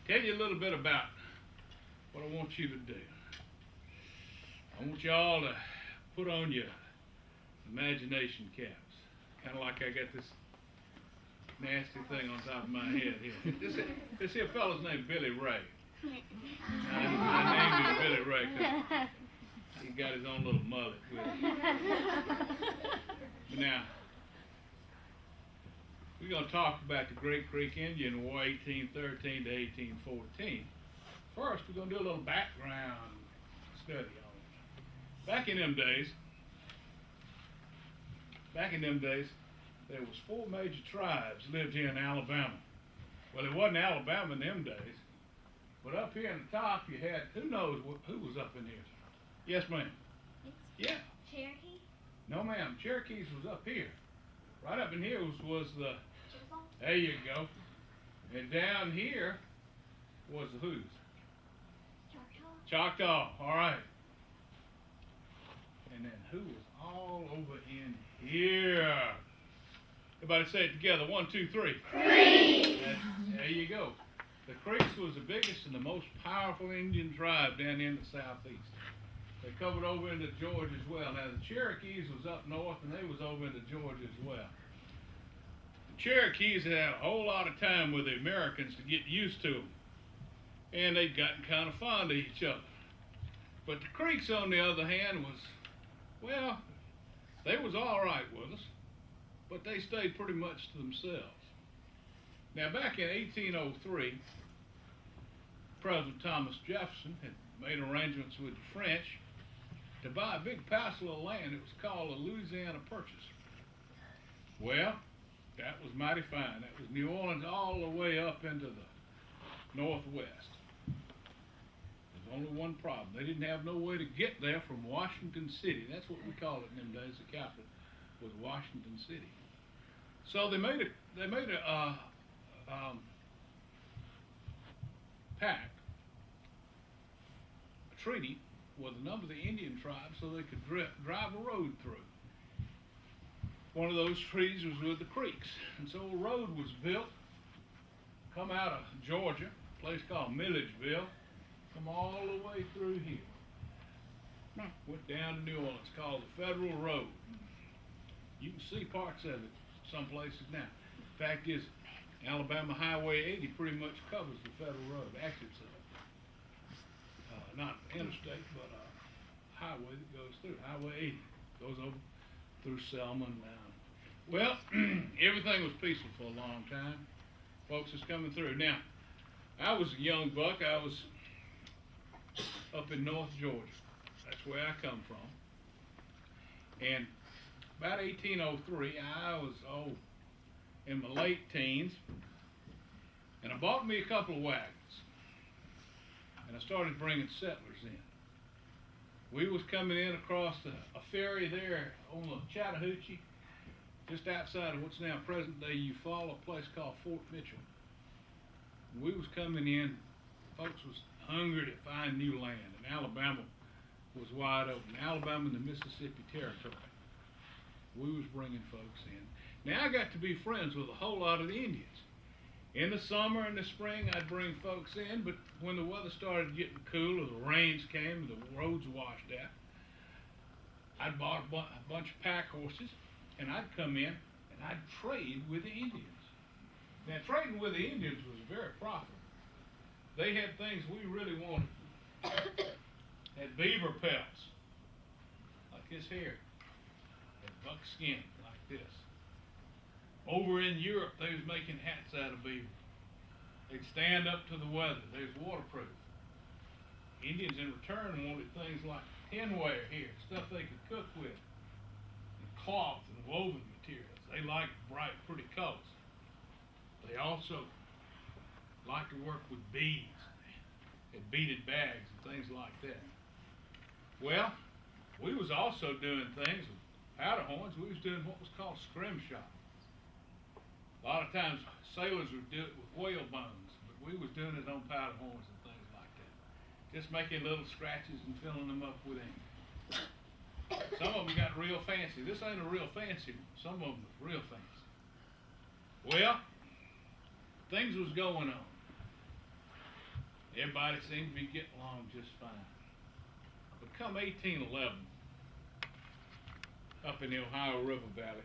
tell you a little bit about what I want you to do. I want you all to put on your imagination caps. Kind of like I got this nasty thing on top of my head here. This here fellow's named Billy Ray. I named him Billy Ray because he got his own little mullet with him. But now, we're going to talk about the Great Creek Indian War, 1813 to 1814. First, we're going to do a little background study on it. Back in them days, there was 4 major tribes lived here in Alabama. Well, it wasn't Alabama in them days, but up here in the top you had, who knows who was up in here? Yes, ma'am. Yeah. Cherokee? No, ma'am. Cherokees was up here. Right up in here was the, there you go. And down here was the who's? Choctaw, all right. And then who was all over in here? Everybody say it together. 1, 2, 3. Creeks. There you go. The Creeks was the biggest and the most powerful Indian tribe down in the southeast. They covered over into Georgia as well. Now the Cherokees was up north and they was over into Georgia as well. The Cherokees had a whole lot of time with the Americans to get used to them. And they'd gotten kind of fond of each other. But the Creeks, on the other hand, was, well, they was all right with us, but they stayed pretty much to themselves. Now, back in 1803, President Thomas Jefferson had made arrangements with the French to buy a big parcel of land. It was called the Louisiana Purchase. Well, that was mighty fine. That was New Orleans all the way up into the northwest. There's only one problem. They didn't have no way to get there from Washington City. That's what we called it in them days. The capital was Washington City. So they made a pact, a treaty with a number of the Indian tribes so they could drive a road through. One of those treaties was with the Creeks. And so a road was built, come out of Georgia, a place called Milledgeville, come all the way through here. Went down to New Orleans, called the Federal Road. You can see parts of it some places now. Fact is, Alabama Highway 80 pretty much covers the Federal Road. Actually, it's not interstate, but a highway that goes through. Highway 80 goes over through Selma and down. Well, everything was peaceful for a long time. Folks was coming through. Now, I was a young buck. I was up in North Georgia. That's where I come from. And about 1803, I was in my late teens, and I bought me a couple of wagons, and I started bringing settlers in. We was coming in across a ferry there on the Chattahoochee, just outside of what's now present-day Eufaula, a place called Fort Mitchell. We was coming in, folks was hungry to find new land, and Alabama was wide open. Alabama and the Mississippi Territory. We was bringing folks in. Now I got to be friends with a whole lot of the Indians. In the summer and the spring, I'd bring folks in, but when the weather started getting cooler, the rains came, the roads washed out, I'd bought a bunch of pack horses, and I'd come in and I'd trade with the Indians. Now, trading with the Indians was very profitable. They had things we really wanted. Had beaver pelts, like this here. Had buckskin, like this. Over in Europe, they was making hats out of beaver. They'd stand up to the weather. They was waterproof. Indians, in return, wanted things like tinware here, stuff they could cook with, and cloth and woven materials. They liked bright, pretty colors. They also liked to work with beads, and beaded bags and things like that. Well, we was also doing things with powder horns. We was doing what was called scrimshaw. A lot of times sailors would do it with whale bones, but we was doing it on powder horns and things like that. Just making little scratches and filling them up with ink. Some of them got real fancy. This ain't a real fancy one. Some of them was real fancy. Well, things was going on. Everybody seemed to be getting along just fine. But come 1811, up in the Ohio River Valley,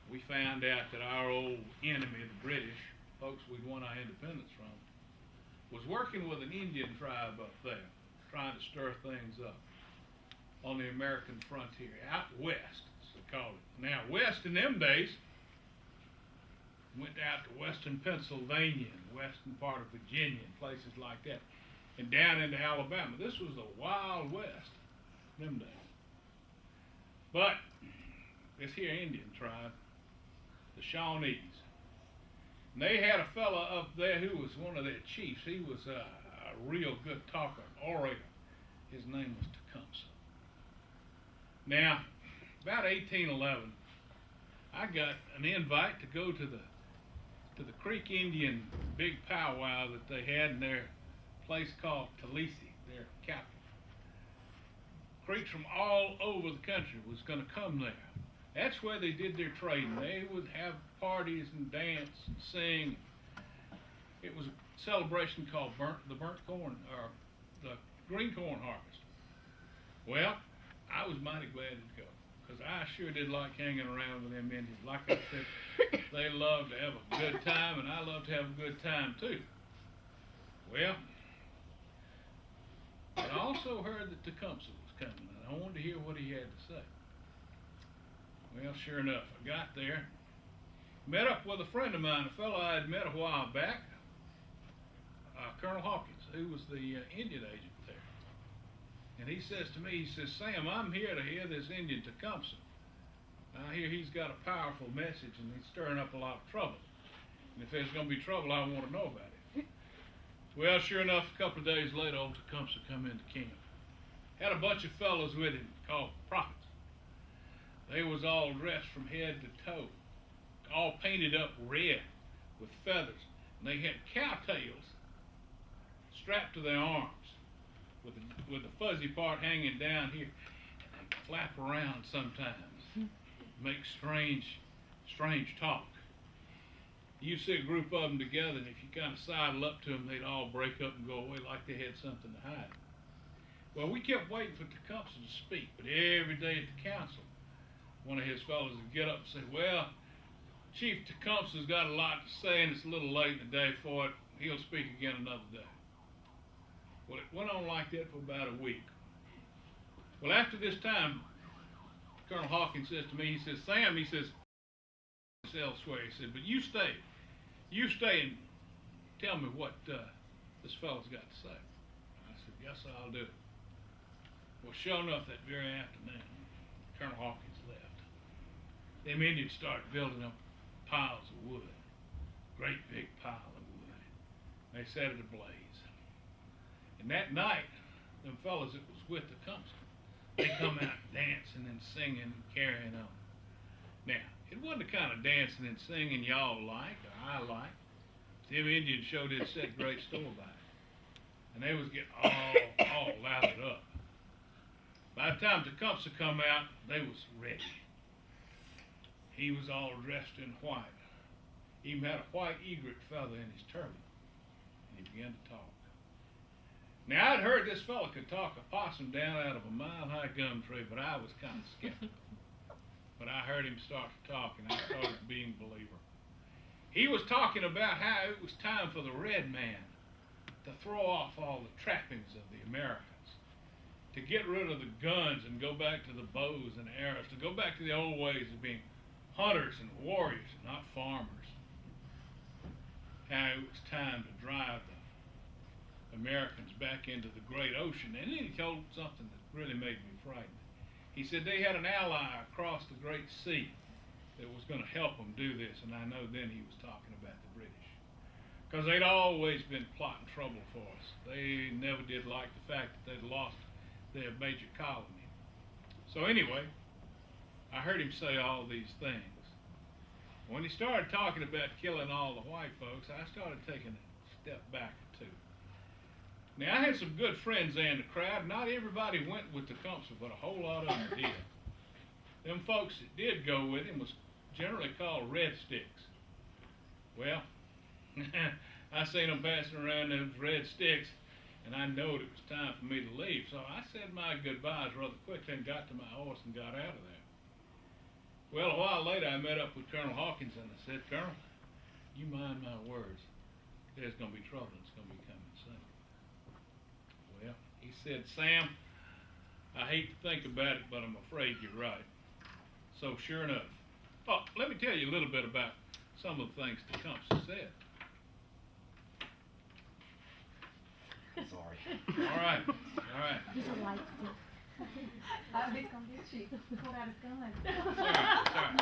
we found out that our old enemy, the British, folks we'd won our independence from, was working with an Indian tribe up there, trying to stir things up on the American frontier, out west, as they called it. Now, west in them days went out to western Pennsylvania and western part of Virginia and places like that, and down into Alabama. This was the Wild West in them days. But this here Indian tribe, the Shawnees, and they had a fella up there who was one of their chiefs. He was a real good talker, an orator. His name was Tecumseh. Now, about 1811, I got an invite to go to the Creek Indian big powwow that they had in their place called Tbilisi, their capital. Creeks from all over the country was going to come there. That's where they did their trading. They would have parties and dance and sing. It was a celebration called the burnt corn, or the green corn harvest. Well, I was mighty glad to go, because I sure did like hanging around with them Indians. Like I said, they love to have a good time, and I love to have a good time too. Well, but I also heard that Tecumseh was coming, and I wanted to hear what he had to say. Well, sure enough, I got there, met up with a friend of mine, a fellow I had met a while back, Colonel Hawkins, who was the Indian agent there. And he says to me, he says, "Sam, I'm here to hear this Indian Tecumseh. I hear he's got a powerful message and he's stirring up a lot of trouble. And if there's going to be trouble, I want to know about it." Well, sure enough, a couple of days later, old Tecumseh come into camp. Had a bunch of fellows with him called prophets. They was all dressed from head to toe, all painted up red with feathers. And they had cowtails strapped to their arms with the fuzzy part hanging down here. And they flap around sometimes, make strange talk. You see a group of them together, and if you kind of sidle up to them, they'd all break up and go away like they had something to hide. Well, we kept waiting for Tecumseh to speak, but every day at the council, one of his fellows would get up and say, "Well, Chief Tecumseh's got a lot to say, and it's a little late in the day for it. He'll speak again another day." Well, it went on like that for about a week. Well, after this time, Colonel Hawkins says to me, he says, "Sam," he says, "it's elsewhere." He said, "But you stay and tell me what this fellow's got to say." I said, "Yes, I'll do it." Well, sure enough, that very afternoon, Colonel Hawkins left. Them Indians started building up piles of wood, great big pile of wood. They set it ablaze. And that night, them fellas that was with Tecumseh, they come out dancing and singing and carrying on. Now, it wasn't the kind of dancing and singing y'all like, or I like. Them Indians sure did set great store by it. And they was getting all lathered up. By the time Tecumseh come out, they was ready. He was all dressed in white. He even had a white egret feather in his turban. And he began to talk. Now, I'd heard this fella could talk a possum down out of a mile-high gum tree, but I was kind of skeptical. But I heard him start to talk, and I started being a believer. He was talking about how it was time for the red man to throw off all the trappings of the Americans, to get rid of the guns and go back to the bows and arrows, to go back to the old ways of being hunters and warriors, not farmers. How it was time to drive the Americans back into the great ocean. And then he told something that really made me frightened. He said they had an ally across the great sea that was going to help them do this, and I know then he was talking about the British. Because they'd always been plotting trouble for us. They never did like the fact that they'd lost their major colony. So anyway, I heard him say all these things. When he started talking about killing all the white folks, I started taking a step back or two. Now, I had some good friends there in the crowd. Not everybody went with Tecumseh, but a whole lot of them did. Them folks that did go with him was generally called red sticks. Well, I seen them passing around those red sticks, and I knowed it was time for me to leave. So I said my goodbyes rather quick, then got to my horse and got out of there. Well, a while later, I met up with Colonel Hawkins, and I said, Colonel, you mind my words. There's going to be trouble. It's going to be coming soon. Well, he said, Sam, I hate to think about it, but I'm afraid you're right. So sure enough. Oh, let me tell you a little bit about some of the things Tecumseh said. Sorry. All right, all right. He's a light stick. He's gonna get you. Pull out his gun. Sorry.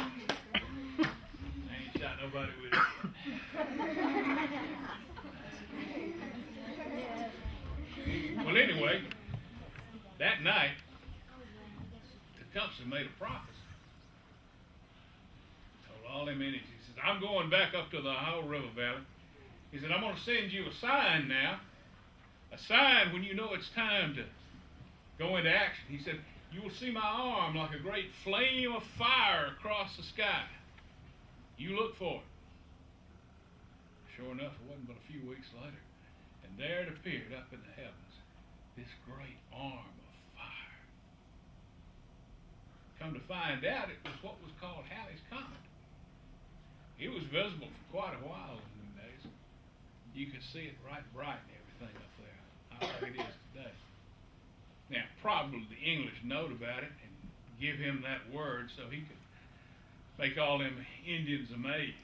I ain't shot nobody with it. Well, anyway, that night, Tecumseh made a prophecy. Told all them Indians, he says, I'm going back up to the Ohio River Valley. He said, I'm going to send you a sign now. A sign when you know it's time to go into action. He said, you will see my arm like a great flame of fire across the sky. You look for it. Sure enough, it wasn't but a few weeks later. And there it appeared up in the heavens, this great arm of fire. Come to find out, it was what was called Halley's Comet. It was visible for quite a while in them days. You could see it right bright and everything up there, like it is today. Now, probably the English knowed about it and give him that word so he could make all them Indians amazed.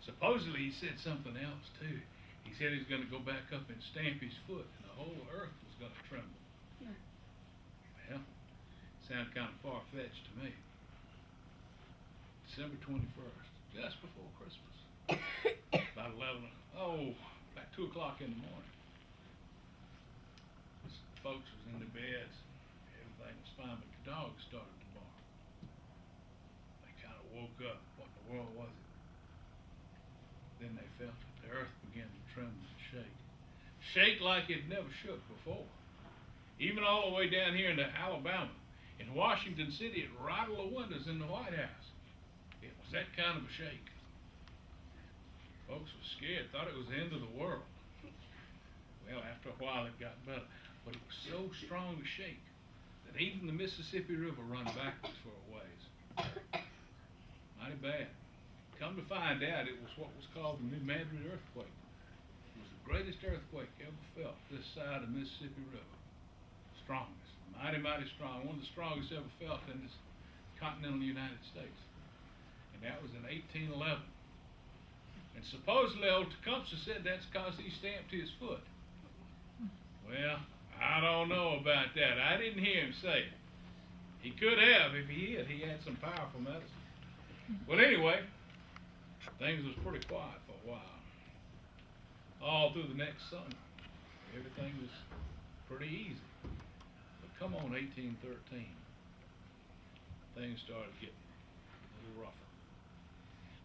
Supposedly he said something else too. He said he's going to go back up and stamp his foot and the whole earth was going to tremble. Yeah. Well, sounded kind of far-fetched to me. December 21st, just before Christmas. About 2 o'clock in the morning. Folks was in their beds, everything was fine, but the dogs started to bark. They kind of woke up. What in the world was it? Then they felt it. The earth began to tremble and shake. Shake like it never shook before. Even all the way down here into Alabama. In Washington City, it rattled the windows in the White House. It was that kind of a shake. Folks were scared, thought it was the end of the world. Well, after a while it got better. But it was so strong a shake that even the Mississippi River run backwards for a ways. Mighty bad. Come to find out, it was what was called the New Madrid earthquake. It was the greatest earthquake ever felt this side of the Mississippi River. Strongest. Mighty, mighty strong. One of the strongest ever felt in this continental United States. And that was in 1811. And supposedly old Tecumseh said that's because he stamped his foot. Well, I don't know about that. I didn't hear him say it. He could have if he had. He had some powerful medicine. Well, anyway, things was pretty quiet for a while. All through the next summer, everything was pretty easy. But come on, 1813, things started getting a little rougher.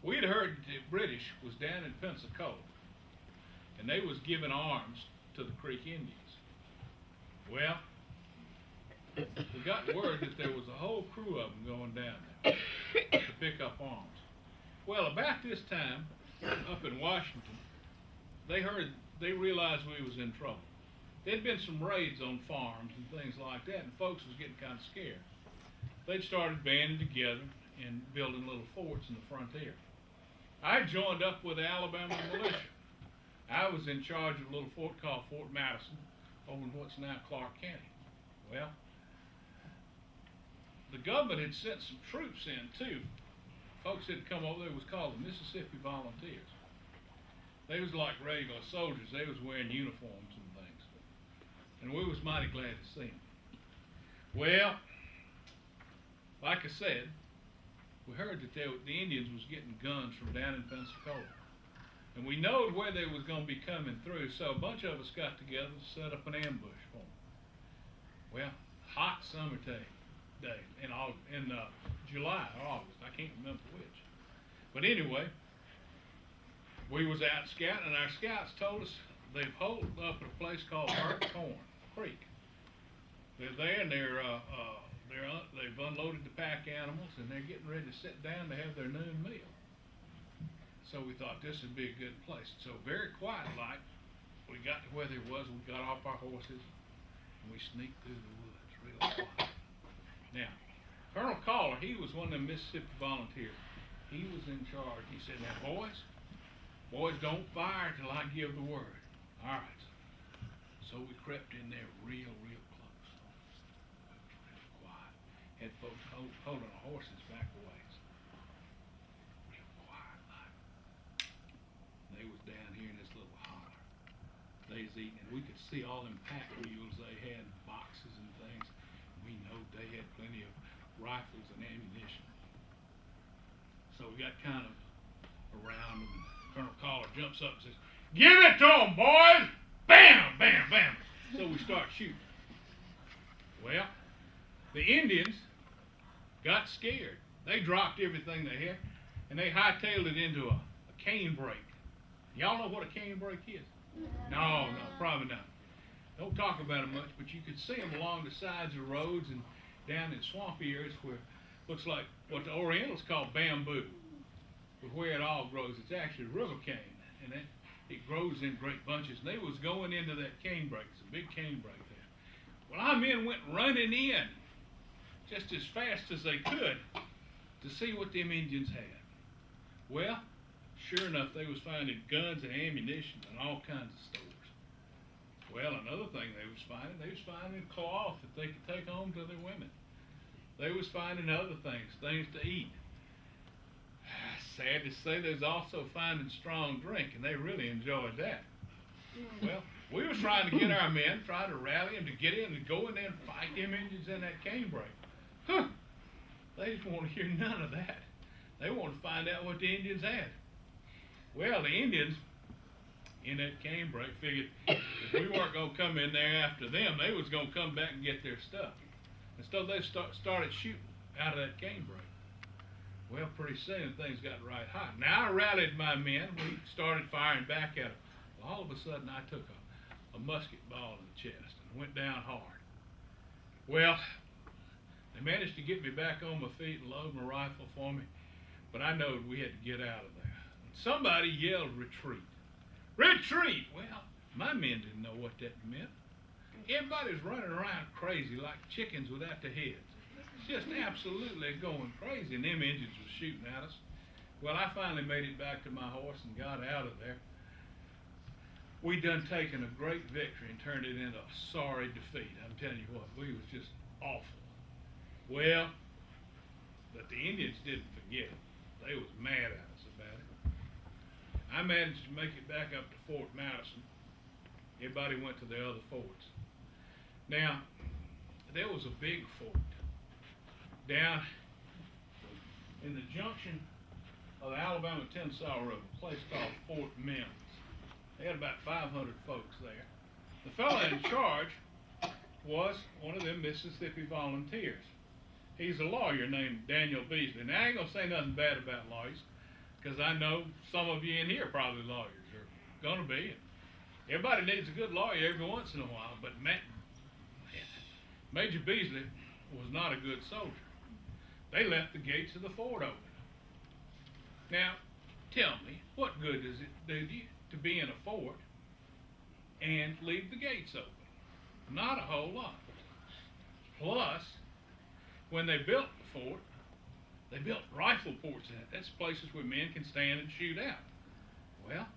We'd heard that the British was down in Pensacola, and they was giving arms to the Creek Indians. Well, we got word that there was a whole crew of them going down there to pick up arms. Well, about this time, up in Washington, they realized we was in trouble. There'd been some raids on farms and things like that, and folks was getting kind of scared. They'd started banding together and building little forts in the frontier. I joined up with the Alabama Militia. I was in charge of a little fort called Fort Madison over in what's now Clark County. Well, the government had sent some troops in too. Folks had come over there, it was called the Mississippi Volunteers. They was like regular soldiers, they was wearing uniforms and things. And we was mighty glad to see them. Well, like I said, we heard that the Indians was getting guns from down in Pensacola. And we knowed where they was going to be coming through, so a bunch of us got together to set up an ambush for them. Well, hot summer day in July or August, I can't remember which. But anyway, we was out scouting, and our scouts told us they've holed up at a place called Burnt Corn Creek. They're there, and they've unloaded the pack animals, and they're getting ready to sit down to have their noon meal. So we thought this would be a good place. So very quiet like, we got to where there was, we got off our horses, and we sneaked through the woods real quiet. Now, Colonel Caller, he was one of them Mississippi volunteers. He was in charge. He said, now boys, don't fire till I give the word. All right. So we crept in there real close. Real quiet. Had folks holding our horses back a ways. Real quiet like. They was down here in this little holler. They was eating, and we could see all them pack mules they had, boxes and things. We know they had plenty of rifles and ammunition. So we got kind of around them, and Colonel Caller jumps up and says, "Give it to them, boys!" Bam, bam, bam. So we start shooting. Well, the Indians got scared. They dropped everything they had, and they hightailed it into a cane break. Y'all know what a cane break is? No, probably not. Don't talk about it much, but you could see them along the sides of roads and down in swampy areas where it looks like what the Orientals call bamboo. But where it all grows, it's actually river cane, and it grows in great bunches. And they was going into that cane break. It's a big cane break there. Well, our men went running in just as fast as they could to see what them Indians had. Well, sure enough, they was finding guns and ammunition and all kinds of stores. Well, another thing they was finding cloth that they could take home to their women. They was finding other things to eat. Sad to say, they was also finding strong drink, and they really enjoyed that. Well, we was trying to get our men, trying to rally them to get in and go in there and fight them Indians in that cane break. They just want to hear none of that. They want to find out what the Indians had. Well, the Indians in that cane break figured if we weren't going to come in there after them, they was going to come back and get their stuff. And so they started shooting out of that cane break. Well, pretty soon things got right hot. Now I rallied my men. We started firing back at them. Well, all of a sudden I took a musket ball in the chest and went down hard. Well, they managed to get me back on my feet and load my rifle for me, but I knowed we had to get out of there. Somebody yelled, "Retreat! Retreat!" Well, my men didn't know what that meant. Everybody's running around crazy like chickens without their heads. Just absolutely going crazy, and them Indians was shooting at us. Well, I finally made it back to my horse and got out of there. We done taken a great victory and turned it into a sorry defeat. I'm telling you what, we was just awful. Well, but the Indians didn't forget it. They was mad at us about it. I managed to make it back up to Fort Madison. Everybody went to their other forts. Now, there was a big fort down in the junction of the Alabama-Tennessee River, a place called Fort Mims. They had about 500 folks there. The fellow in charge was one of them Mississippi volunteers. He's a lawyer named Daniel Beasley. Now, I ain't going to say nothing bad about lawyers, because I know some of you in here are probably lawyers, or going to be. Everybody needs a good lawyer every once in a while, but Major Beasley was not a good soldier. They left the gates of the fort open. Now, tell me, what good does it do you to be in a fort and leave the gates open? Not a whole lot. Plus, when they built the fort, they built rifle ports in it. That's places where men can stand and shoot out. Well,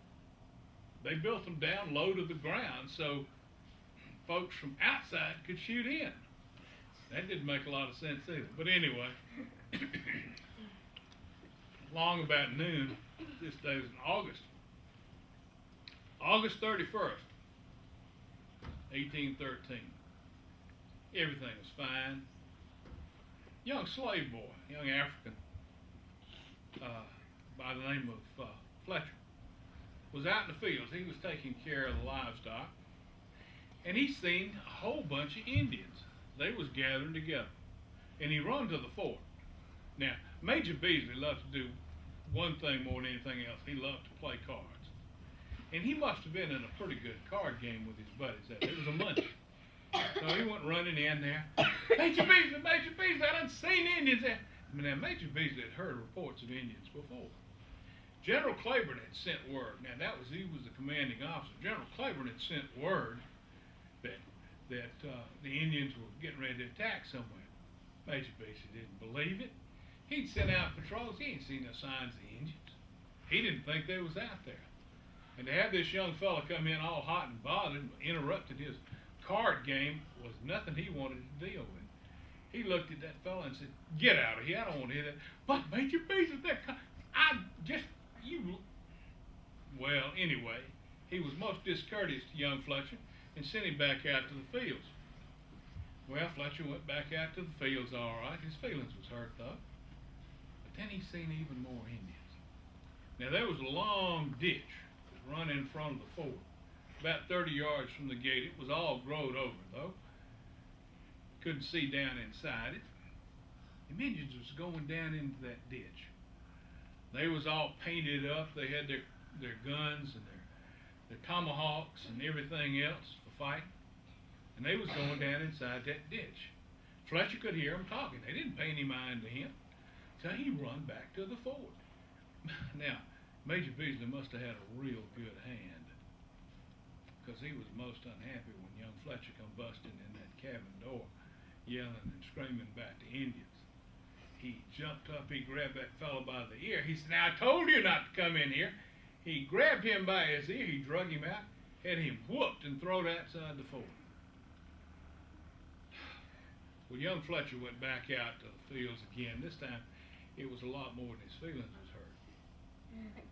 they built them down low to the ground so folks from outside could shoot in. That didn't make a lot of sense either. But anyway, long about noon, this day was in August 31st, 1813. Everything was fine. Young slave boy, young African, by the name of Fletcher, was out in the fields. He was taking care of the livestock, and he seen a whole bunch of Indians. They was gathering together, and he run to the fort. Now, Major Beasley loved to do one thing more than anything else. He loved to play cards, and he must have been in a pretty good card game with his buddies. It was a Monday. So he went running in there. Major Beasley, I done seen Indians there. Now, Major Beasley had heard reports of Indians before. General Claiborne had sent word. Now he was the commanding officer. General Claiborne had sent word that the Indians were getting ready to attack somewhere. Major Beasley didn't believe it. He'd sent out patrols. He ain't seen no signs of the Indians. He didn't think they was out there. And to have this young fella come in all hot and bothered, interrupted his card game, was nothing he wanted to deal with. He looked at that fella and said, "Get out of here! I don't want to hear that." "But Major Beasley, Well, anyway, he was most discourteous to young Fletcher and sent him back out to the fields. Well, Fletcher went back out to the fields all right. His feelings was hurt though. But then he seen even more Indians. Now there was a long ditch that run in front of the fort, about 30 yards from the gate. It was all growed over though. Couldn't see down inside it. The Indians was going down into that ditch. They was all painted up. They had their guns and their tomahawks and everything else for fighting. And they was going down inside that ditch. Fletcher could hear them talking. They didn't pay any mind to him. So he run back to the fort. Now, Major Beasley must have had a real good hand, because he was most unhappy when young Fletcher come busting in that cabin door, yelling and screaming about the Indians. He jumped up, he grabbed that fellow by the ear. He said, "Now I told you not to come in here." He grabbed him by his ear, he drug him out, had him whooped and thrown outside the fort. Well, young Fletcher went back out to the fields again. This time, it was a lot more than his feelings was hurt.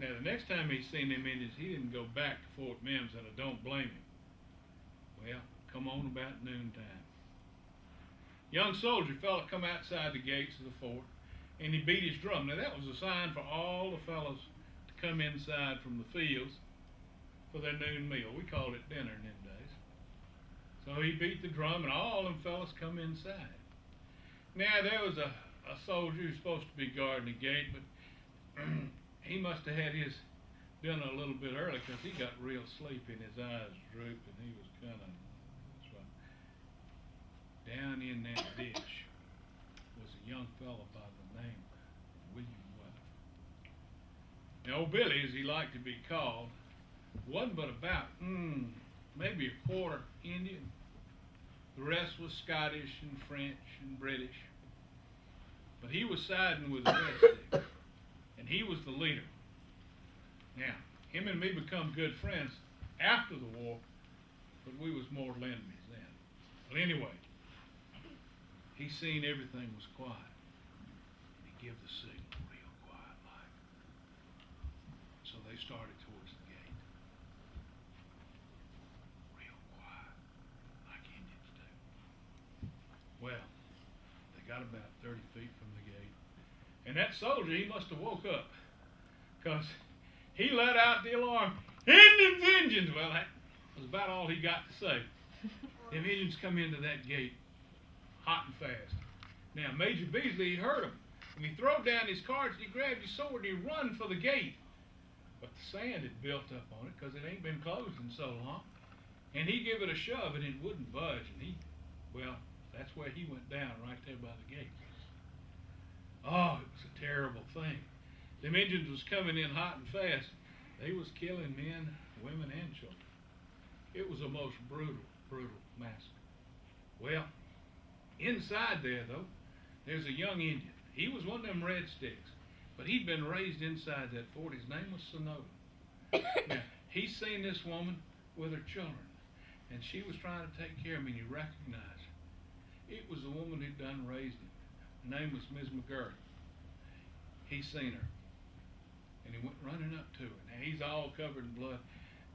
Now, the next time he seen them Indians, he didn't go back to Fort Mims, and I don't blame him. Well, come on about noontime. Young soldier fella come outside the gates of the fort, and he beat his drum. Now, that was a sign for all the fellows to come inside from the fields for their noon meal. We called it dinner in them days. So he beat the drum, and all them fellas come inside. Now, there was a soldier who was supposed to be guarding the gate, but he must have had his dinner a little bit early, because he got real sleepy and his eyes drooped, and he was kind of, that's right. Down in that ditch was a young fellow by the name of William Weatherford. Now, old Billy, as he liked to be called, wasn't but about, maybe a quarter Indian. The rest was Scottish and French and British. But he was siding with the Red Sticks, and he was the leader. Now, him and me become good friends after the war, but we was mortal enemies then. Well, anyway, he seen everything was quiet. He give the signal real quiet like. So they started towards the gate. Real quiet, like Indians do. Well, they got about 30 feet from the gate, and that soldier, he must have woke up, because he let out the alarm, "Indians, Indians!" Well, that was about all he got to say. Them Indians come into that gate hot and fast. Now, Major Beasley, he heard them, and he throwed down his cards, and he grabbed his sword, and he run for the gate. But the sand had built up on it, because it ain't been closed in so long, and he gave it a shove, and it wouldn't budge, and that's where he went down, right there by the gate. Oh, it was a terrible thing. Them Indians was coming in hot and fast. They was killing men, women, and children. It was a most brutal, brutal massacre. Well, inside there, though, there's a young Indian. He was one of them Red Sticks, but he'd been raised inside that fort. His name was Sonoda. Now, he seen this woman with her children, and she was trying to take care of him, and he recognized her. It was the woman who'd done raised him. Her name was Ms. McGurry. He seen her, and he went running up to her. Now, he's all covered in blood.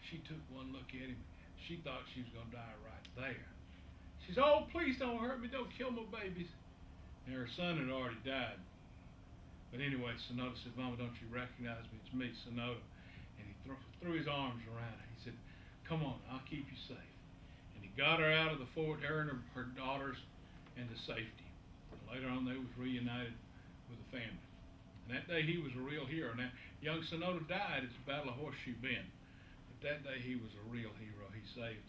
She took one look at him. She thought she was going to die right there. She said, "Oh, please don't hurt me. Don't kill my babies." And her son had already died. But anyway, Sonoda said, "Mama, don't you recognize me? It's me, Sonoda." And he threw his arms around her. He said, "Come on, I'll keep you safe." And he got her out of the fort, her and her daughters, into safety. And later on, they was reunited with the family. And that day, he was a real hero. Now, young Sonoda died at the Battle of Horseshoe Bend. But that day, he was a real hero. He saved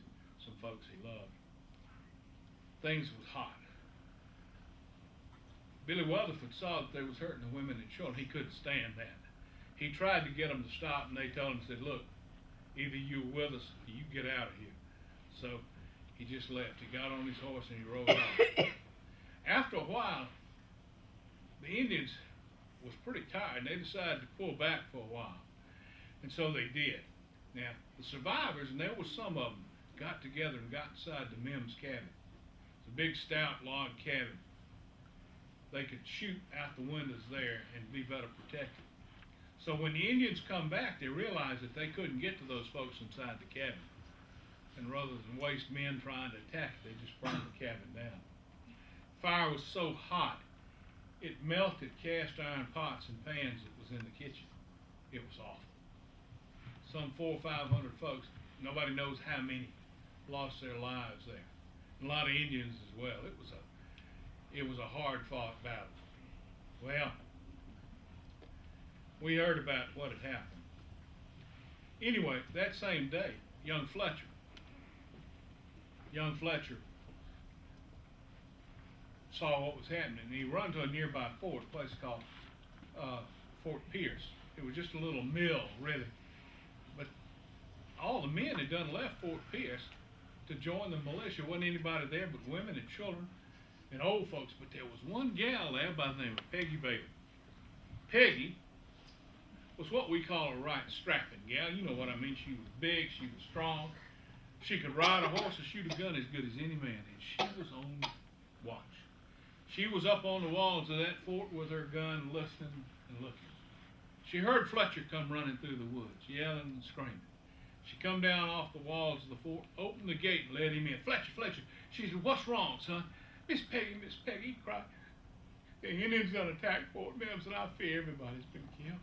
some folks he loved. Things was hot. Billy Weatherford saw that they was hurting the women and children. He couldn't stand that. he tried to get them to stop, and they told him, said, look, either you're with us or you get out of here. So he just left. He got on his horse and he rode off. After a while, the Indians was pretty tired, and they decided to pull back for a while. And so they did. Now, the survivors, and there was some of them, got together and got inside the Mims cabin. It's a big, stout log cabin. They could shoot out the windows there and be better protected. So when the Indians come back, they realized that they couldn't get to those folks inside the cabin. And rather than waste men trying to attack it, they just burned the cabin down. Fire was so hot, it melted cast iron pots and pans that was in the kitchen. It was awful. Some 400 or 500 folks, nobody knows how many, lost their lives there. And a lot of Indians as well. It was a hard fought battle. Well, we heard about what had happened. Anyway, that same day, young Fletcher saw what was happening, and he run to a nearby fort, a place called Fort Pierce. It was just a little mill, really. But all the men had done left Fort Pierce to join the militia. Wasn't anybody there but women and children and old folks. But there was one gal there by the name of Peggy Bailey. Peggy was what we call a right strapping gal. You know what I mean. She was big, she was strong. She could ride a horse and shoot a gun as good as any man. And she was on watch. She was up on the walls of that fort with her gun, listening and looking. She heard Fletcher come running through the woods, yelling and screaming. She come down off the walls of the fort, opened the gate and let him in. Fletcher, Fletcher. She said, what's wrong, son? Miss Peggy, he cried. The Indians done attacked Fort Mims, and I fear everybody's been killed.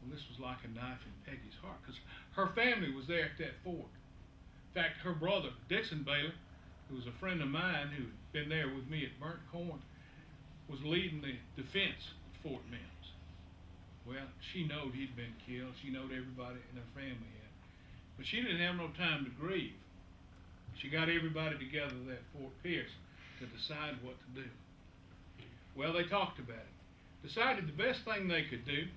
Well, this was like a knife in Peggy's heart, because her family was there at that fort. In fact, her brother, Dixon Bailey, who was a friend of mine who had been there with me at Burnt Corn, was leading the defense of Fort Mims. Well, she knowed he'd been killed. She knowed everybody in her family had. But she didn't have no time to grieve. She got everybody together at Fort Pierce to decide what to do. Well, they talked about it. Decided the best thing they could do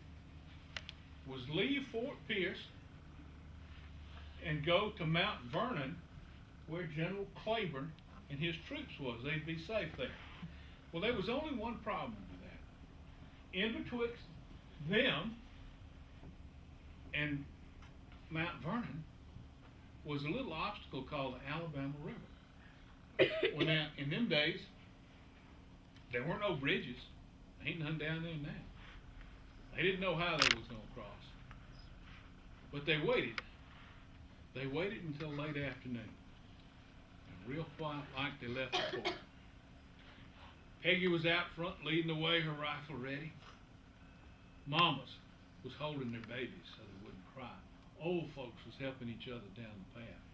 was leave Fort Pierce and go to Mount Vernon, where General Claiborne and his troops was. They'd be safe there. Well, there was only one problem with that. In betwixt them and Mount Vernon was a little obstacle called the Alabama River. Well, now, in them days, there weren't no bridges. Ain't none down there now. They didn't know how they was going to cross. But they waited. They waited until late afternoon. And real quiet, like they left the fort. Peggy was out front leading the way, her rifle ready. Mamas was holding their babies so they wouldn't cry. Old folks was helping each other down the path.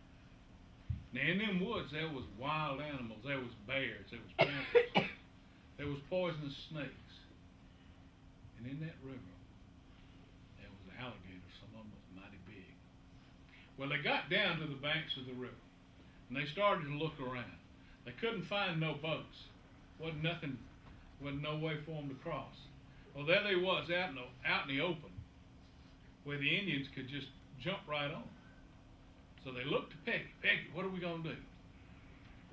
Now in them woods there was wild animals, there was bears, there was panthers, there was poisonous snakes. And in that river there was alligators, some of them was mighty big. Well, they got down to the banks of the river and they started to look around. They couldn't find no boats. Wasn't no way for them to cross. Well, there they was out in the open where the Indians could just jump right on. So they looked to Peggy. Peggy, what are we going to do?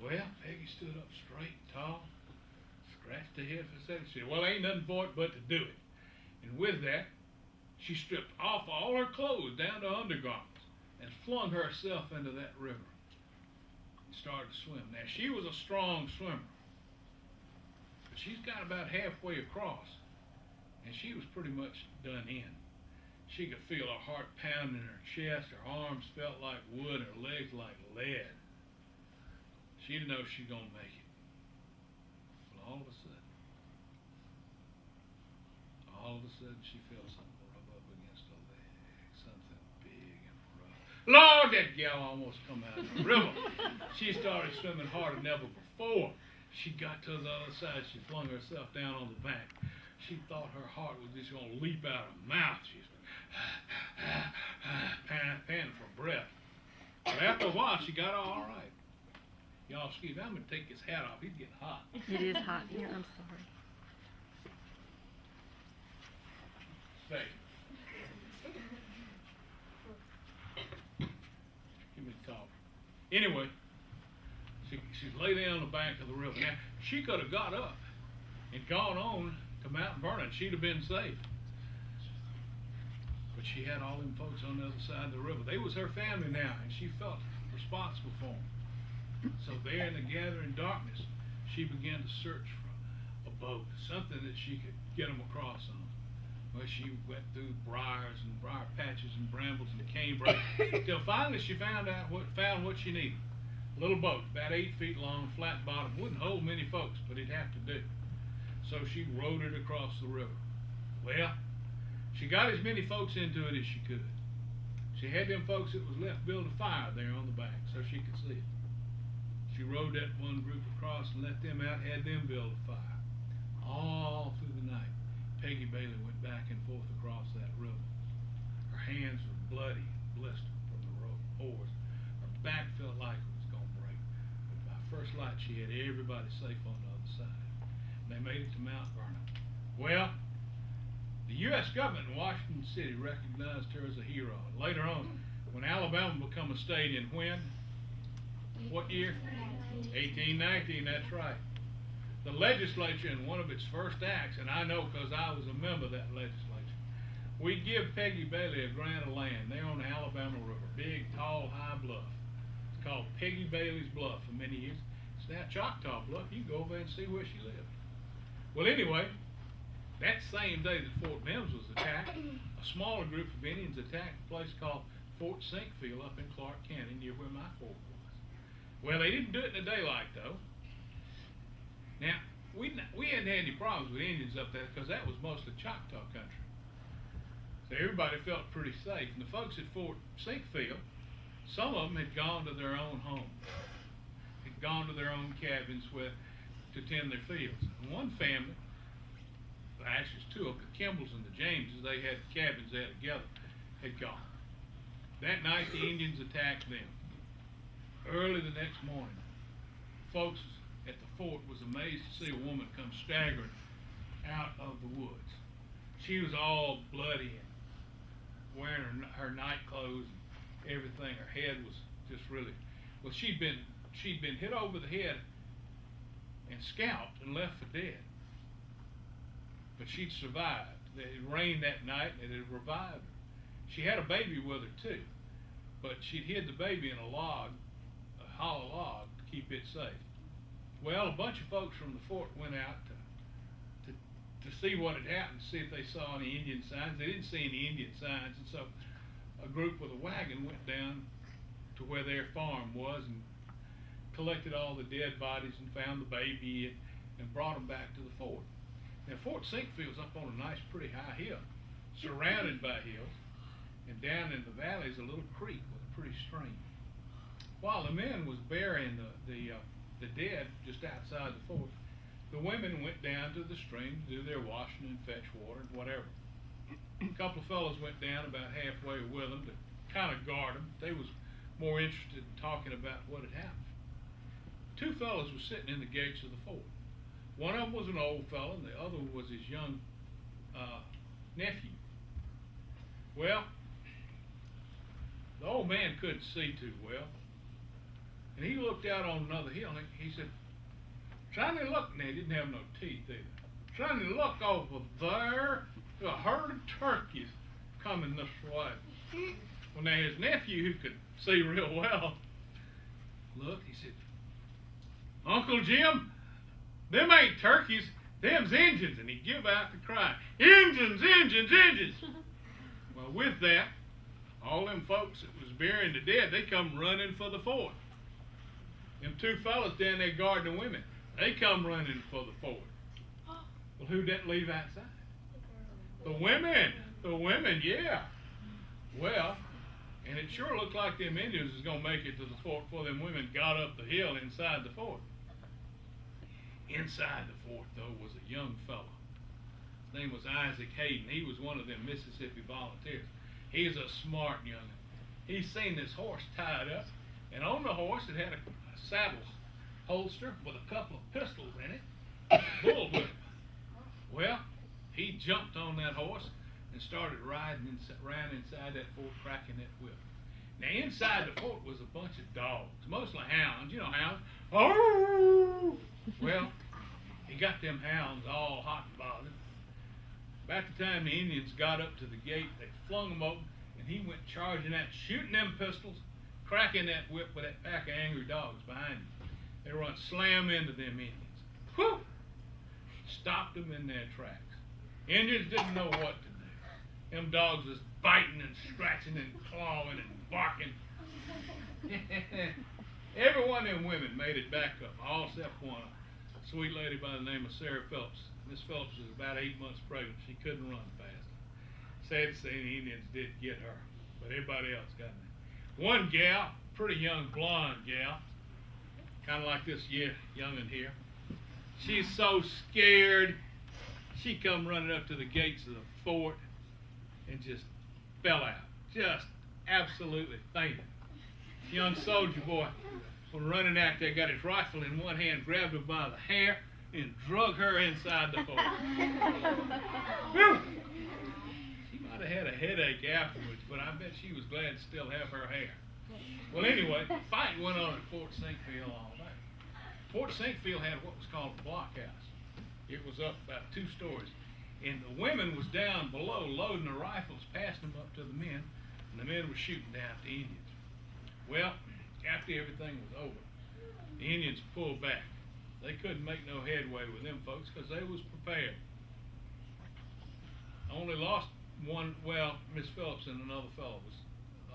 Well, Peggy stood up straight, tall, scratched her head for a second. She said, well, ain't nothing for it but to do it. And with that, she stripped off all her clothes down to undergarments and flung herself into that river and started to swim. Now, she was a strong swimmer. But she's got about halfway across, and she was pretty much done in. She could feel her heart pounding in her chest, her arms felt like wood, her legs like lead. She didn't know she was going to make it. Well, all of a sudden, she felt something rub up against her leg, something big and rough. Lord, that gal almost come out of the river. She started swimming harder than ever before. She got to the other side, she flung herself down on the bank. She thought her heart was just going to leap out of her mouth. She was panting for breath. But after a while, she got all right. Y'all, excuse me, I'm going to take his hat off. He's getting hot. It is hot here. I'm sorry. Stay. Anyway, she's laid down on the bank of the river. Now, she could have got up and gone on to Mount Vernon. She'd have been safe. But she had all them folks on the other side of the river. They was her family now, and she felt responsible for them. So there in the gathering darkness, she began to search for a boat, something that she could get them across on. Well, she went through briars and briar patches and brambles and canebrake till finally she found what she needed. A little boat, about 8 feet long, flat bottom, wouldn't hold many folks, but it'd have to do. So she rowed it across the river. Well, she got as many folks into it as she could. She had them folks that was left build a fire there on the bank so she could see it. She rowed that one group across and let them out, had them build a fire. All through the night, Peggy Bailey went back and forth across that river. Her hands were bloody, blistered from the oars. Her back felt like it was going to break. But by first light, she had everybody safe on the other side. And they made it to Mount Vernon. Well, the U.S. government in Washington City recognized her as a hero. Later on, when Alabama became a state in what year? 1819, that's right. The legislature, in one of its first acts, and I know because I was a member of that legislature, we give Peggy Bailey a grant of land there on the Alabama River, big, tall, high bluff. It's called Peggy Bailey's Bluff for many years. It's now Choctaw Bluff. You can go over and see where she lived. Well, anyway, that same day that Fort Mims was attacked, a smaller group of Indians attacked a place called Fort Sinkfield up in Clark County, near where my fort was. Well, they didn't do it in the daylight, though. Now, we hadn't had any problems with Indians up there because that was mostly Choctaw country. So everybody felt pretty safe. And the folks at Fort Sinkfield, some of them had gone to their own homes, had gone to their own cabins to tend their fields. And one family, actually it's two of the Kimballs and the Jameses, they had cabins there together, had gone. That night the Indians attacked them. Early the next morning, folks at the fort was amazed to see a woman come staggering out of the woods. She was all bloody and wearing her night clothes and everything. Her head was just really, well, she'd been hit over the head and scalped and left for dead. But she'd survived. It had rained that night and it had revived her. She had a baby with her too, but she'd hid the baby in a log, a hollow log, to keep it safe. Well, a bunch of folks from the fort went out to see what had happened, see if they saw any Indian signs. They didn't see any Indian signs, and so a group with a wagon went down to where their farm was and collected all the dead bodies and found the baby and brought them back to the fort. Now, Fort Sinkfield's up on a nice, pretty high hill, surrounded by hills, and down in the valley is a little creek with a pretty stream. While the men was burying the dead just outside the fort, the women went down to the stream to do their washing and fetch water and whatever. A couple of fellows went down about halfway with them to kind of guard them. They was more interested in talking about what had happened. Two fellows were sitting in the gates of the fort. One of them was an old fellow, and the other was his young nephew. Well, the old man couldn't see too well, and he looked out on another hill, and he said, "Trying to look," and they didn't have no teeth either. "Trying to look over there, there's a herd of turkeys coming this way." Well, now his nephew, who could see real well, looked, he said, "Uncle Jim, them ain't turkeys, them's Injuns," and he give out the cry, "Injuns, Injuns, Injuns!" Well, with that, all them folks that was burying the dead, they come running for the fort. Them two fellas down there guarding the women, they come running for the fort. Well, who'd that leave outside? The women, yeah. Well, and it sure looked like them Indians was gonna make it to the fort before them women got up the hill inside the fort. Inside the fort, though, was a young fellow. His name was Isaac Hayden. He was one of them Mississippi volunteers. He was a smart young'un. He seen this horse tied up, and on the horse it had a saddle holster with a couple of pistols in it, bullwhip. Well, he jumped on that horse and started riding around inside that fort, cracking that whip. Now, inside the fort was a bunch bunch of dogs, mostly hounds. You know hounds. Oh! Well, he got them hounds all hot and bothered. About the time the Indians got up to the gate, they flung them open, and he went charging out, shooting them pistols, cracking that whip with that pack of angry dogs behind him. They run slam into them Indians. Whew! Stopped them in their tracks. Indians didn't know what to do. Them dogs was biting and scratching and clawing and barking. Every one of them women made it back up, all except one. A sweet lady by the name of Sarah Phillips. Miss Phillips was about 8 months pregnant. She couldn't run fast. Sad to say the Indians did get her, but everybody else got me. One gal, pretty young blonde gal, kind of like this young'un here. She's so scared. She come running up to the gates of the fort and just fell out. Just absolutely fainted. Young soldier boy, when running out there, got his rifle in one hand, grabbed her by the hair, and drug her inside the fort. She might have had a headache afterwards, but I bet she was glad to still have her hair. Well, anyway, the fight went on at Fort Sinkfield all day. Fort Sinkfield had what was called a blockhouse. It was up about 2 stories. And the women was down below loading the rifles, passing them up to the men, and the men were shooting down at the Indians. Well, after everything was over, the Indians pulled back. They couldn't make no headway with them folks because they was prepared. Only lost one, well, Miss Phillips and another fellow was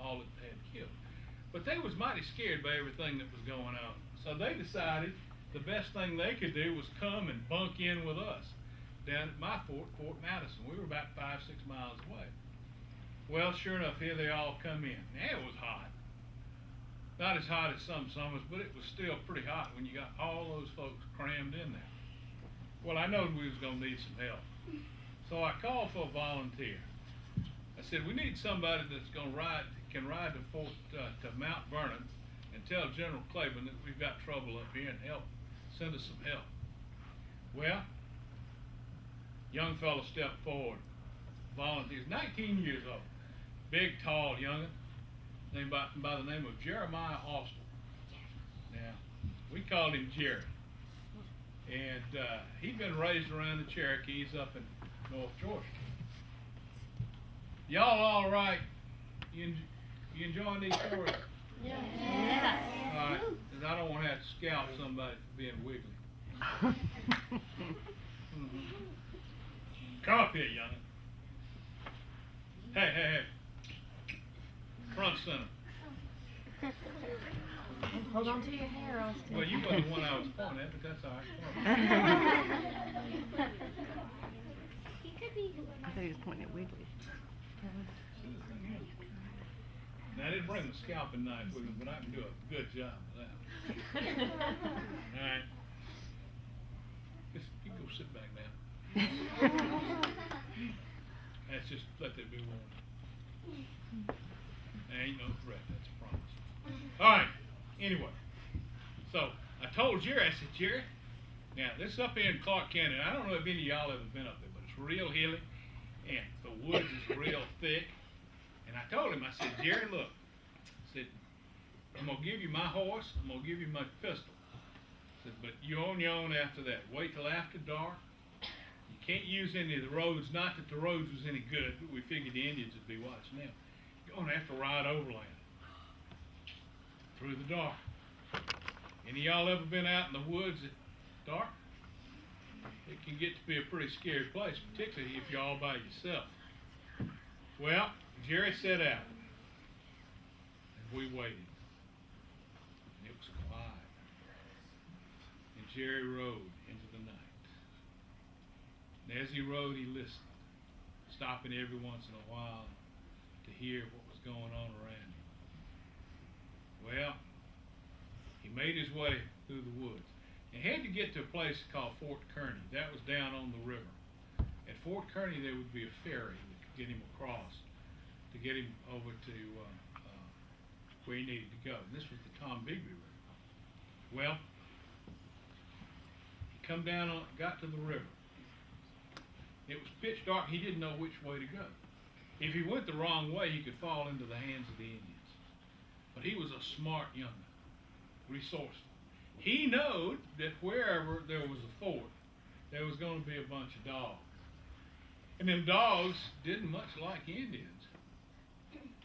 all that had killed. But they was mighty scared by everything that was going on. So they decided the best thing they could do was come and bunk in with us down at my fort, Fort Madison. We were about 5-6 miles away. Well, sure enough, here they all come in. Now, it was hot. Not as hot as some summers, but it was still pretty hot when you got all those folks crammed in there. Well, I knowed we was going to need some help. So I called for a volunteer. I said, we need somebody that's going to can ride to Mount Vernon and tell General Claiborne that we've got trouble up here and send us some help. Well, young fellow stepped forward, volunteers, 19 years old, big, tall young'un, named by the name of Jeremiah Austin. Now, we called him Jerry. And he'd been raised around the Cherokees up in North Georgia. Y'all all right? You enjoying these stories? Yeah. All right, because I don't want to have to scalp somebody for being wiggly. Come up here, young'un. Hey. Front center. Hold on to your hair, Austin. Well, you wasn't the one I was pointing at, but that's all right. He could be. I thought he was pointing at Wiggly. Now, I didn't bring the scalping knife with me, but I can do a good job of that. All right. Just, you can go sit back now. That's just let that be warm. There ain't no threat, that's a promise. All right, anyway. So, I told Jerry, I said, Jerry, now this is up here in Clark County. I don't know if any of y'all ever been up there, but it's real hilly, and the woods is real thick. And I told him, I said, Jerry, look, I said, I'm going to give you my horse, I'm going to give you my pistol. I said, but you're on your own after that. Wait till after dark. You can't use any of the roads, not that the roads was any good, but we figured the Indians would be watching them. You're going to have to ride overland through the dark. Any of y'all ever been out in the woods at dark? It can get to be a pretty scary place, particularly if you're all by yourself. Well, Jerry set out, and we waited, and it was quiet, and Jerry rode into the night. And as he rode, he listened, stopping every once in a while to hear what was going on around him. Well, he made his way through the woods. He had to get to a place called Fort Kearny. That was down on the river. At Fort Kearny, there would be a ferry that could get him across to get him over to where he needed to go. And this was the Tombigbee River. Well, he come down, got to the river. It was pitch dark. He didn't know which way to go. If he went the wrong way, he could fall into the hands of the Indians. But he was a smart young man, resourceful. He knowed that wherever there was a fort, there was going to be a bunch of dogs. And them dogs didn't much like Indians.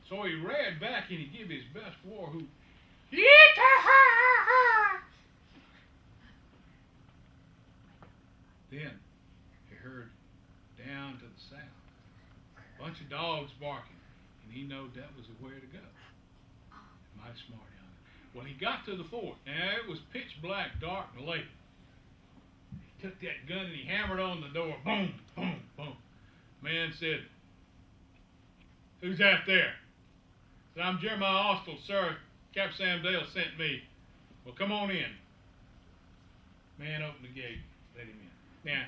So he ran back and he gave his best war whoop. Yee-ta-ha-ha! Then he heard down to the south a bunch of dogs barking, and he knew that was the way to go. Mighty smart young man. Well, he got to the fort. Now it was pitch black, dark, and late. He took that gun and he hammered on the door. Boom, boom, boom. Man said, "Who's out there?" Said, "I'm Jeremiah Austell, sir. Cap Sam Dale sent me." "Well, come on in." Man opened the gate, let him in. Now,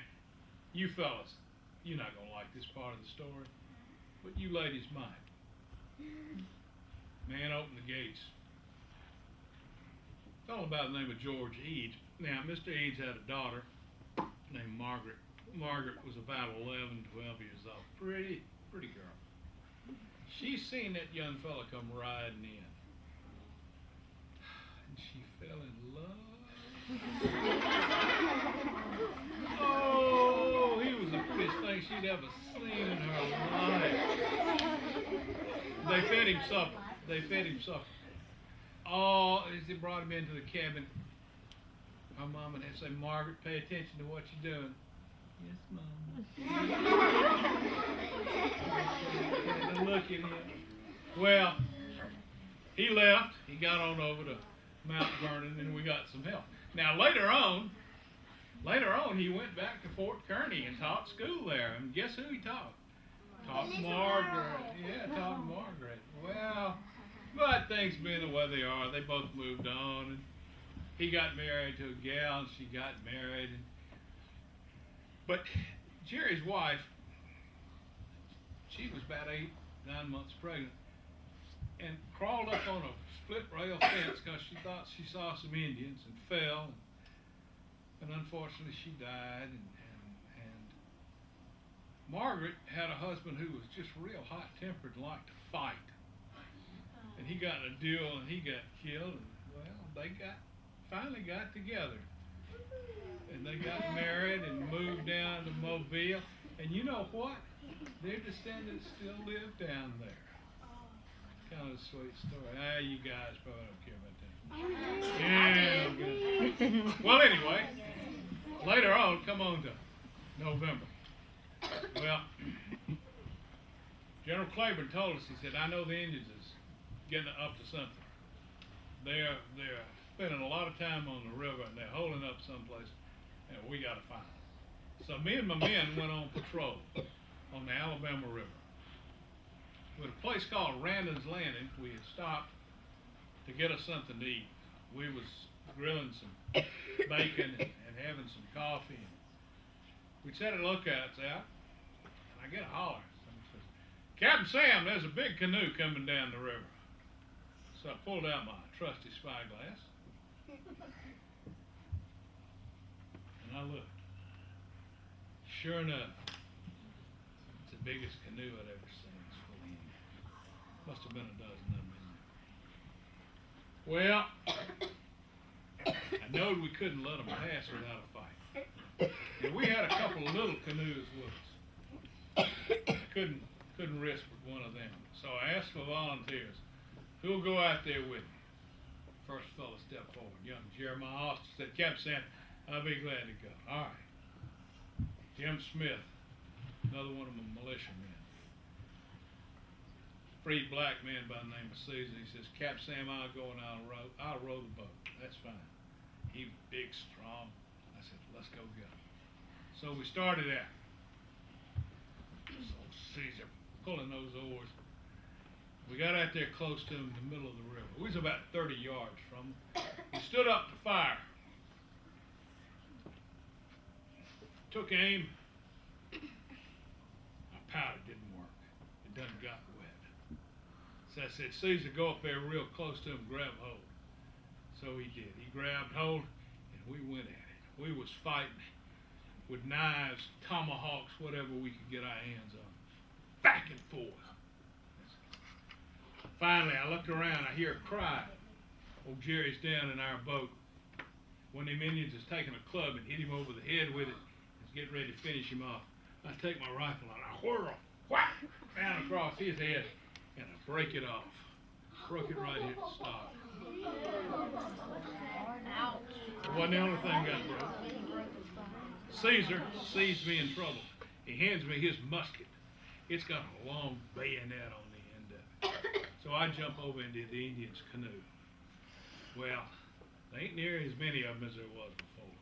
you fellas, you're not going to like this part of the story, but you ladies might. Man opened the gates. A fellow by the name of George Eads. Now, Mr. Eads had a daughter named Margaret. Margaret was about 11, 12 years old. Pretty girl. She seen that young fella come riding in. And she fell in love. Oh, he was the prettiest thing she'd ever seen in her life. They fed him supper. Oh, as they brought him into the cabin, her mama would say, "Margaret, pay attention to what you're doing." "Yes, Mama." And look at him. Well, he left. He got on over to Mount Vernon, and we got some help. Now, later on, he went back to Fort Kearny and taught school there. And guess who he taught? Taught Margaret. Yeah, taught Margaret. Well, but things being the way they are, they both moved on. And he got married to a gal, and she got married. But Jerry's wife, she was about 8, 9 months pregnant, and crawled up on a split rail fence because she thought she saw some Indians and fell. And unfortunately, she died. And Margaret had a husband who was just real hot-tempered and liked to fight. And he got in a deal and he got killed. And, well, they finally got together. And they got married and moved down to Mobile. And you know what? Their descendants still live down there. Kind of a sweet story. You guys probably don't care about that. Yeah, good. Well, anyway, later on, come on to November. Well, General Claiborne told us, he said, "I know the Indians is getting up to something. They're spending a lot of time on the river, and they're holding up someplace, and we got to find them." So me and my men went on patrol on the Alabama River. With a place called Randon's Landing, we had stopped to get us something to eat. We was grilling some bacon and having some coffee. And we set our lookouts out, and I get a holler. Someone says, "Captain Sam, there's a big canoe coming down the river." So I pulled out my trusty spyglass, and I looked. Sure enough, it's the biggest canoe I'd ever seen. It's full of Indians. Must have been a dozen of them in there. Well, I knowed we couldn't let them pass without a fight. And we had a couple of little canoes with us. Couldn't risk with one of them. So I asked for volunteers. Who'll go out there with me? First fellow stepped forward. Young Jeremiah Austell said, "Captain Sam, I'll be glad to go." All right. Jim Smith, another one of my militiamen. Freed black man by the name of Caesar. He says, "Captain Sam, I'll go and I'll row the boat." That's fine. He was big, strong. I said, "Let's go. So we started out. So Caesar pulling those oars. We got out there close to him in the middle of the river. We was about 30 yards from him. He stood up to fire. Took aim. My powder didn't work. It done got wet. So I said, "Caesar, go up there real close to him, grab hold." So he did. He grabbed hold, and we went at it. We was fighting with knives, tomahawks, whatever we could get our hands on. Back and forth. Finally, I looked around, I hear a cry. Old Jerry's down in our boat. One of them Indians is taking a club and hit him over the head with it. He's getting ready to finish him off. I take my rifle and I whirl, whack, down across his head, and I break it off. Broke it right here at the stock. It wasn't the only thing got broke. Caesar sees me in trouble. He hands me his musket. It's got a long bayonet on the end of it. So I jump over into the Indian's canoe. Well, there ain't near as many of them as there was before.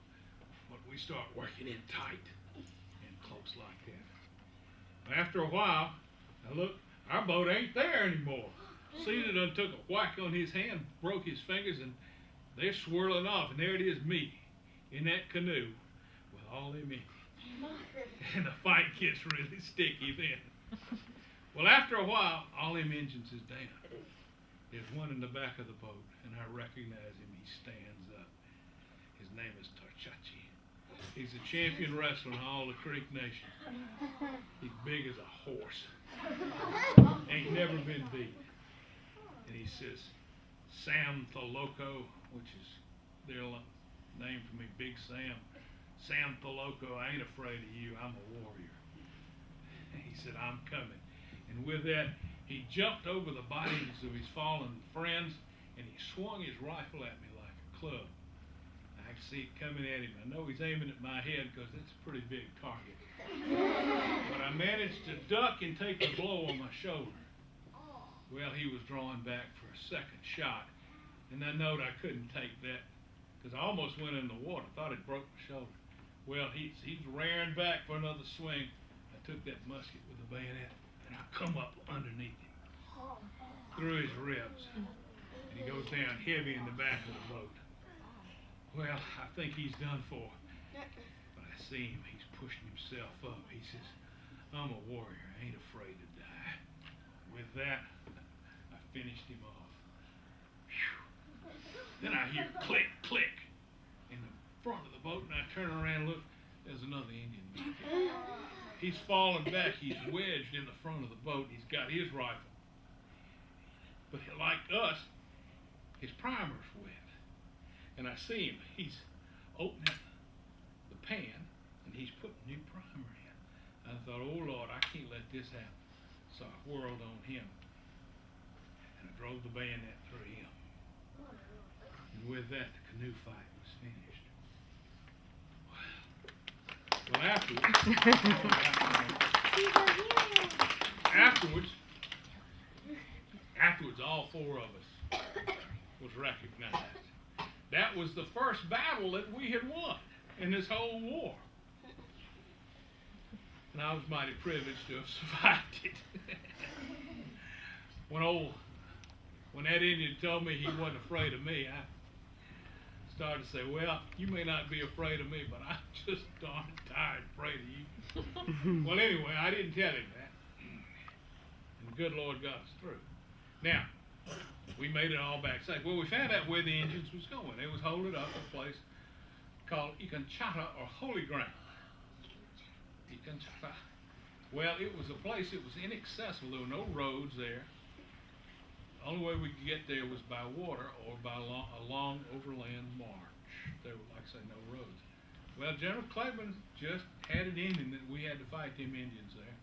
But we start working in tight and close like that. After a while, I look, our boat ain't there anymore. Caesar done took a whack on his hand, broke his fingers, and they're swirling off. And there it is, me, in that canoe, with all them in. And the fight gets really sticky then. Well, after a while, all them engines is down. There's one in the back of the boat, and I recognize him. He stands up. His name is Tarchachi. He's a champion wrestler in all the Creek Nation. He's big as a horse. Ain't never been beat. And he says, Sam the Loco, which is their name for me, Big Sam. Sam the Loco, I ain't afraid of you. I'm a warrior. And he said, I'm coming. And with that, he jumped over the bodies of his fallen friends, and he swung his rifle at me like a club. I can see it coming at him. I know he's aiming at my head because it's a pretty big target. But I managed to duck and take the blow on my shoulder. Well, he was drawing back for a second shot, and I knowed I couldn't take that because I almost went in the water. Thought it broke my shoulder. Well, he's rearing back for another swing. I took that musket with the bayonet, and I come up underneath him, through his ribs, and he goes down heavy in the back of the boat. Well, I think he's done for, but I see him. He's pushing himself up. He says, I'm a warrior. I ain't afraid to die. With that, I finished him off. Whew. Then I hear click, click in the front of the boat, and I turn around and look. There's another Indian man. He's fallen back. He's wedged in the front of the boat. He's got his rifle. But like us, his primer's wet. And I see him. He's opening the pan, and he's putting new primer in. And I thought, oh, Lord, I can't let this happen. So I whirled on him, and I drove the bayonet through him. And with that, the canoe fight was finished. Well, afterwards, all four of us was recognized. That was the first battle that we had won in this whole war. And I was mighty privileged to have survived it. When that Indian told me he wasn't afraid of me, I started to say, well, you may not be afraid of me, but I'm just darn tired afraid of you. Well, anyway, I didn't tell him that. And the good Lord got us through. Now, we made it all back safe. Well, we found out where the engines was going. They was holding up a place called Icanchata, or Holy Ground. Icanchata. Well, it was a place that was inaccessible. There were no roads there. The only way we could get there was by water or by a long overland march. There were, like I say, no roads. Well, General Claiborne just had it in him that we had to fight them Indians there.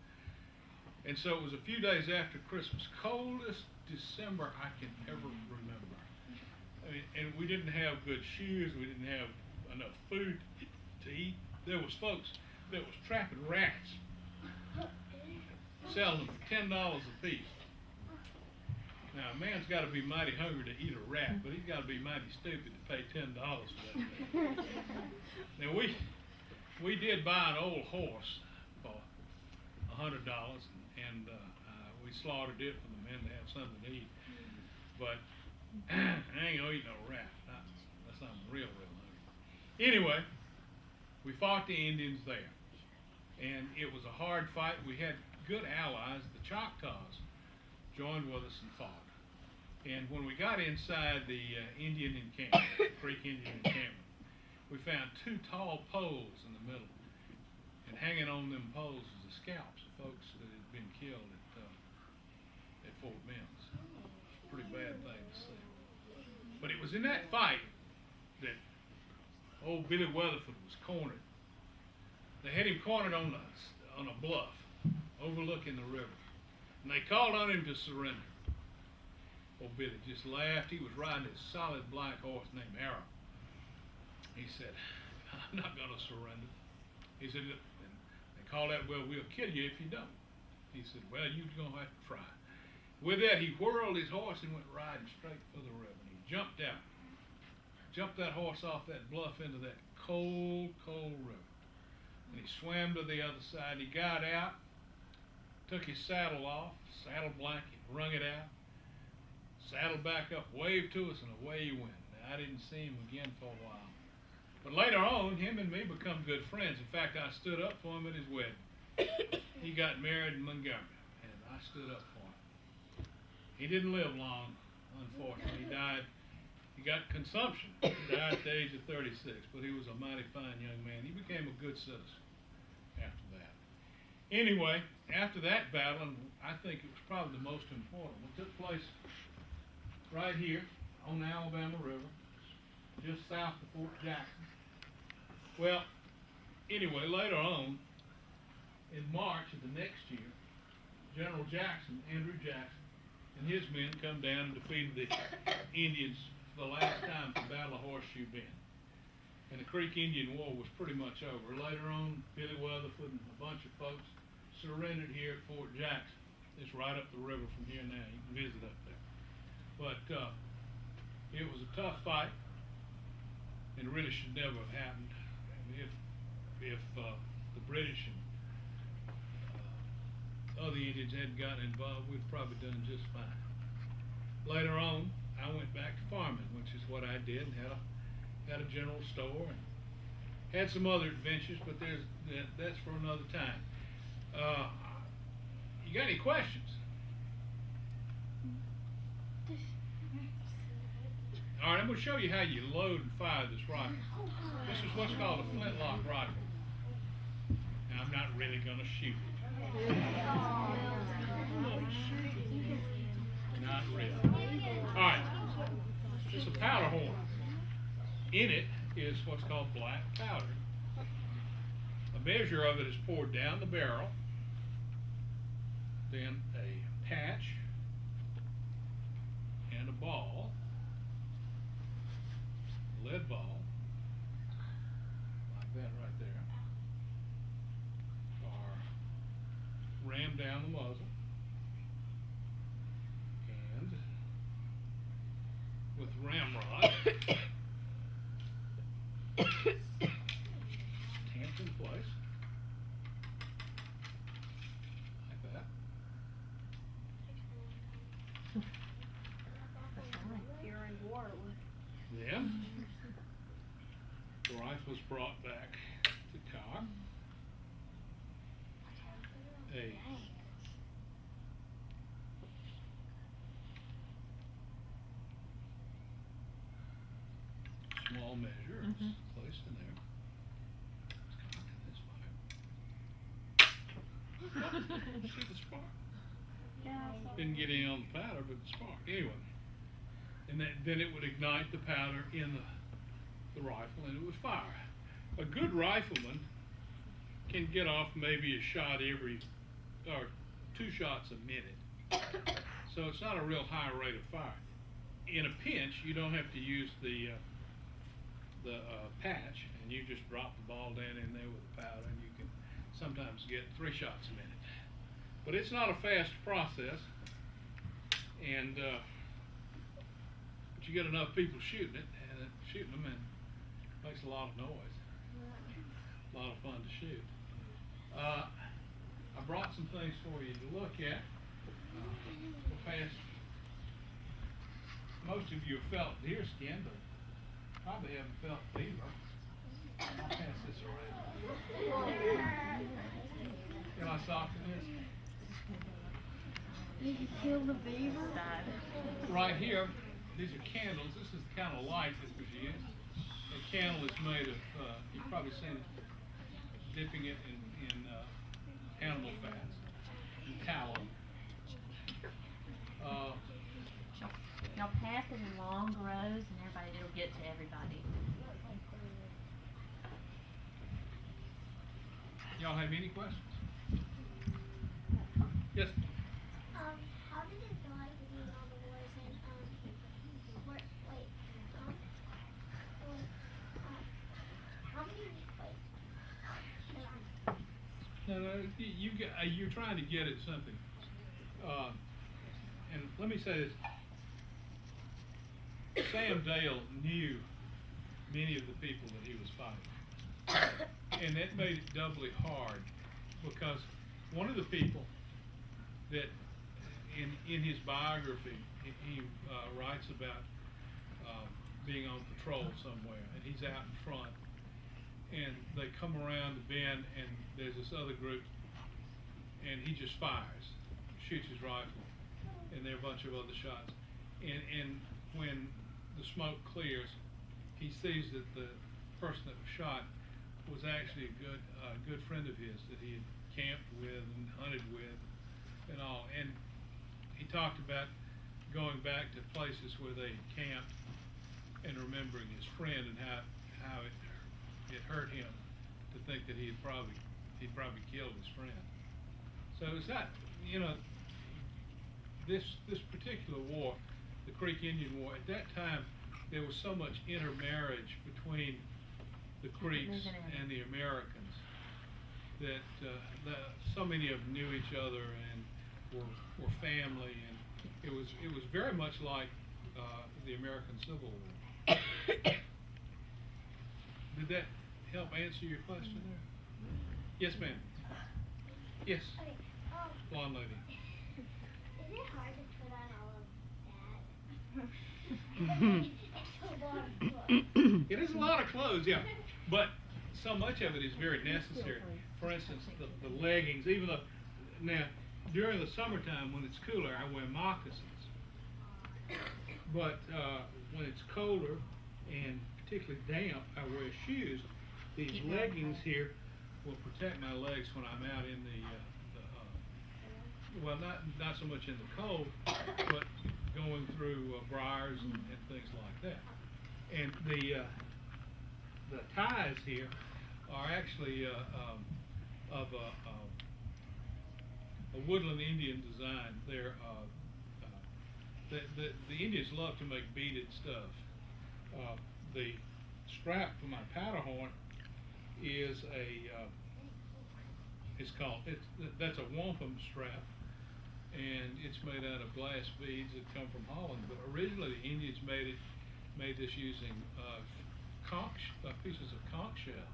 And so it was a few days after Christmas, coldest December I can ever remember. I mean, and we didn't have good shoes. We didn't have enough food to eat. There was folks that was trapping rats, selling them for $10 a piece. Now, a man's got to be mighty hungry to eat a rat, but he's got to be mighty stupid to pay $10 for that. Now, we did buy an old horse for $100, and we slaughtered it for the men to have something to eat. But I ain't gonna eat no rat. That's not real hungry. Anyway, we fought the Indians there, and it was a hard fight. We had good allies. The Choctaws joined with us and fought. And when we got inside the Indian encampment, Creek Indian encampment, we found two tall poles in the middle. And hanging on them poles was the scalps of folks that had been killed at Fort Mims. pretty bad thing to see. But it was in that fight that old Billy Weatherford was cornered. They had him cornered on a bluff overlooking the river. And they called on him to surrender. Old Billy just laughed. He was riding a solid black horse named Arrow. He said, I'm not going to surrender. He said, and they called out, well, we'll kill you if you don't. He said, well, you're going to have to try. With that, he whirled his horse and went riding straight for the river. And he jumped out. Jumped that horse off that bluff into that cold, cold river. And he swam to the other side. He got out, took his saddle off, saddle blanket, wrung it out, saddled back up, waved to us, and away he went. Now, I didn't see him again for a while. But later on, him and me become good friends. In fact, I stood up for him at his wedding. He got married in Montgomery, and I stood up for him. He didn't live long, unfortunately. He died. He got consumption. He died at the age of 36, but he was a mighty fine young man. He became a good citizen after that. Anyway, after that battle, and I think it was probably the most important, it took place right here on the Alabama River, just south of Fort Jackson. Well, anyway, later on, in March of the next year, General Jackson, Andrew Jackson, and his men come down and defeated the Indians for the last time at the Battle of Horseshoe Bend. And the Creek Indian War was pretty much over. Later on, Billy Weatherford and a bunch of folks surrendered here at Fort Jackson. It's right up the river from here now. You can visit up there. But it was a tough fight, and really should never have happened. If the British and other Indians hadn't gotten involved, we'd probably done just fine. Later on, I went back to farming, which is what I did, and had a general store, and had some other adventures, but that's for another time. You got any questions? All right, I'm going to show you how you load and fire this rifle. This is what's called a flintlock rifle. Now, I'm not really going to shoot it. Not really. All right, it's a powder horn. In it is what's called black powder. A measure of it is poured down the barrel, then a patch and a ball, a lead ball, like that right there, are rammed down the muzzle, and with ramrod tamped in place like that. You're in war. Then the rifle's brought back to cock. A small measure is placed in there. It's cocked and it's fired. See the spark? Didn't get any on the powder, but the spark. Anyway, and then it would ignite the powder in the rifle, and it would fire. A good rifleman can get off maybe a shot or 2 shots a minute. So it's not a real high rate of fire. In a pinch, you don't have to use the patch, and you just drop the ball down in there with the powder, and you can sometimes get 3 shots a minute. But it's not a fast process, and but you get enough people shooting them, and it makes a lot of noise. A lot of fun to shoot. I brought some things for you to look at. Most of you have felt deer skin, but probably haven't felt fever. I'll pass this around. Can I soften this? Did you kill the beaver? Right here, these are candles. This is the kind of light that was used. A candle is made of, you've probably seen it, dipping it in animal fats and tallow. Y'all pass it in long rows, and it'll get to everybody. Y'all have any questions? Yes? How did it feel like being on the wars and, how many, No, you're trying to get at something. And let me say this. Sam Dale knew many of the people that he was fighting. And that made it doubly hard because one of the people that in his biography, he writes about being on patrol somewhere, and he's out in front, and they come around the bend, and there's this other group, and he just fires, shoots his rifle, and there are a bunch of other shots. And when the smoke clears, he sees that the person that was shot was actually a good friend of his that he had camped with and hunted with and all. And he talked about going back to places where they camped and remembering his friend and how it hurt him to think that he'd probably killed his friend. So it's not, this particular war, the Creek Indian War, at that time there was so much intermarriage between the Creeks and the Americans that so many of them knew each other and were family, and it was very much like the American Civil War. Did that help answer your question there? Yes, ma'am. Yes. okay, Blonde lady. is it hard to put on all of that? It's a lot of clothes. It is a lot of clothes, yeah, but so much of it is very necessary. For instance, the leggings, even though, now, during the summertime when it's cooler, I wear moccasins. But when it's colder and particularly damp, I wear shoes. These leggings here will protect my legs when I'm out in well, not so much in the cold, but going through briars and things like that. And the ties here are actually of a woodland Indian design. They're the Indians love to make beaded stuff. The strap for my powder horn is that's a wampum strap, and it's made out of glass beads that come from Holland. But originally the Indians made this using pieces of conch shell,